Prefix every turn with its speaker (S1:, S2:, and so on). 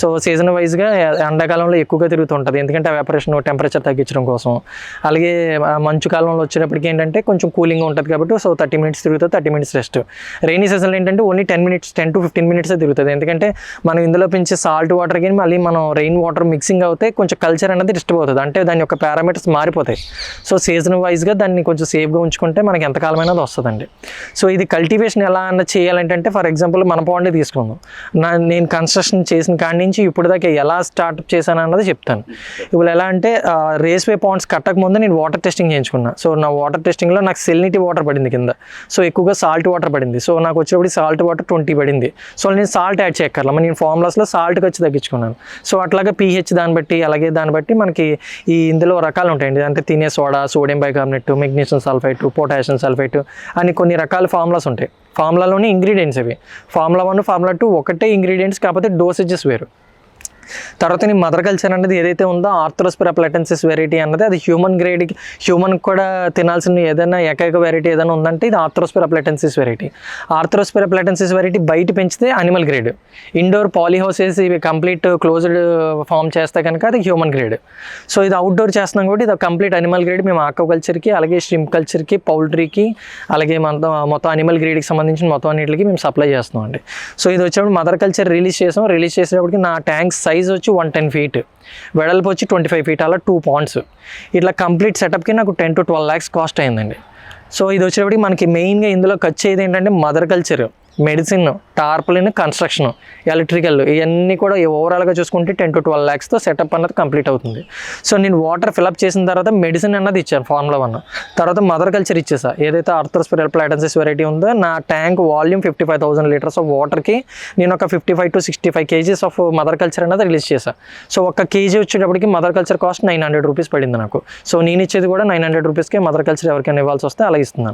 S1: So season వైజ్గా ఎండాకాలంలో ఎక్కువగా తిరుగుతుంటుంది, ఎందుకంటే ఎవాపరేషన్ టెంపరేచర్ తగ్గించడం కోసం. అలాగే మంచు కాలంలో వచ్చేటప్పటికి ఏంటంటే కొంచెం కూలింగ్ ఉంటుంది కాబట్టి సో 30 మినిట్స్ తిరుగుతుంది, 30 మినిట్స్ రెస్ట్. రైనీ సీజన్లో ఏంటంటే ఓన్లీ 10 to 15 మినిట్సే తిరుగుతుంది, ఎందుకంటే మనం ఇందులో పెంచే సాల్ట్ వాటర్ కానీ మళ్ళీ మనం రెయిన్ వాటర్ మిక్సింగ్ అవుతే కొంచెం కల్చర్ అనేది డిస్టర్బ్ అవుతుంది, అంటే దాని యొక్క పారామీటర్స్ మారిపోతాయి. సో సీజన్ వైజ్గా దాన్ని కొంచెం సేఫ్గా ఉంచుకుంటే మనకి ఎంతకాలమైనా అది వస్తుందండి. సో ఇది కల్టివేషన్ ఎలా అన్న చేయాలంటే ఫర్ ఎగ్జాంపుల్ మన పాండే తీసుకుందాం. నేను కన్స్ట్రక్షన్ చేసిన కాడి నుంచి ఇప్పుడు దాకా ఎలా స్టార్ట్ చేశాను అన్నది చెప్తాను. ఇప్పుడు ఎలా అంటే రేస్వే పాండ్స్ కట్టక ముందు నేను వాటర్ టెస్టింగ్ చేయించుకున్నా. సో నా వాటర్ టెస్టింగ్లో నాకు సెలినిటీ వాటర్ పడింది కింద, సో ఎక్కువగా సాల్ట్ వాటర్ పడింది. సో నాకు వచ్చేప్పుడు సాల్ట్ వాటర్ 20 పడింది. సో నేను సాల్ట్ యాడ్ చేయక్కర్లా, నేను ఫార్ములాస్లో సాల్ట్ ఖర్చు తగ్గించుకున్నాను. సో అట్లాగా pH దాన్ని బట్టి అలాగే దాన్ని బట్టి మనకి ఈ ఇందులో రకాలు ఉంటాయండి, అంటే తినే soda, sodium bicarbonate, magnesium sulphite, potassium sulphite అని కొన్ని రకాల ఫార్ములాస్ ఉంటాయి. ఫార్ములాలోని ఇంగ్రీడియంట్స్ అవి ఫార్ములా 1 ఫార్ములా 2 ఒకటే ఇంగ్రీడియంట్స్, కాకపోతే డోసేజెస్ వేరు. తర్వాత నీ మదర్ కల్చర్ అనేది ఏదైతే ఉందో ఆర్థ్రోస్పిరా ప్లాటెన్సిస్ వెరైటీ అన్నది అది హ్యూమన్ కూడా తినాల్సిన ఏదైనా ఏకైక వెరైటీ ఏదైనా ఉందంటే ఇది ఆర్థ్రోస్పిరా ప్లాటెన్సిస్ వెరైటీ. ఆర్థ్రోస్పిరా ప్లాటెన్సిస్ వెరైటీ బయట పెంచితే అనిమల్ గ్రేడ్, ఇండోర్ పాలీహౌసెస్ ఇవి కంప్లీట్ క్లోజ్డ్ ఫామ్ చేస్తే కనుక అది హ్యూమన్ గ్రేడ్. సో ఇది అవుట్డోర్ చేస్తున్నాం కాబట్టి ఇది కంప్లీట్ అనిమల్ గ్రేడ్. మేము ఆక్వాకల్చర్కి అలాగే షింప్ కల్చర్కి పౌల్ట్రీకి అలాగే మొత్తం అనిమల్ గ్రేడ్కి సంబంధించిన మొత్తం అన్నిటికి మేము సప్లై చేస్తున్నాం అండి. సో ఇది వచ్చేప్పుడు మదర్ కల్చర్ రిలీజ్ చేసేటప్పటికి నా ట్యాంక్ సైజ్ వచ్చి 110 feet, వెడల్పు వచ్చి 25 feet, అలా 2 ponds. ఇట్లా కంప్లీట్ సెటప్కి నాకు 10 to 12 lakhs కాస్ట్ అయిందండి. సో ఇది వచ్చేటప్పటికి మనకి మెయిన్గా ఇందులో ఖర్చు అయ్యేది ఏంటంటే mother culture, medicine, tarpaulin, construction, electrical ఇవన్నీ కూడా ఓవరాల్గా చూసుకుంటే 10 to 12 lakhsతో సెటప్ అన్నది కంప్లీట్ అవుతుంది. సో నేను వాటర్ ఫిల్అప్ చేసిన తర్వాత మెడిసిన్ అన్నది ఇచ్చాను ఫార్ములా 1, తర్వాత మదర్ కల్చర్ ఇచ్చేసా. ఏదైతే ఆర్థ్రోస్పిరా ప్లాటెన్సిస్ వెరైటీ ఉందో నా ట్యాంక్ వాల్యూమ్ 55,000 liters ఆఫ్ వాటర్కి నేను ఒక 55 to 65 kgs of mother culture అనేది రిలీజ్ చేశాను. సో ఒక కేజీ వచ్చేటప్పటికి మదర్ కల్చర్ కాస్ట్ 900 rupees పడింది నాకు. సో నేను ఇచ్చేది కూడా 900 rupeesకే మదర్ కల్చర్ ఎవరికైనా ఇవ్వాల్సి వస్తే అలా ఇస్తున్నాను.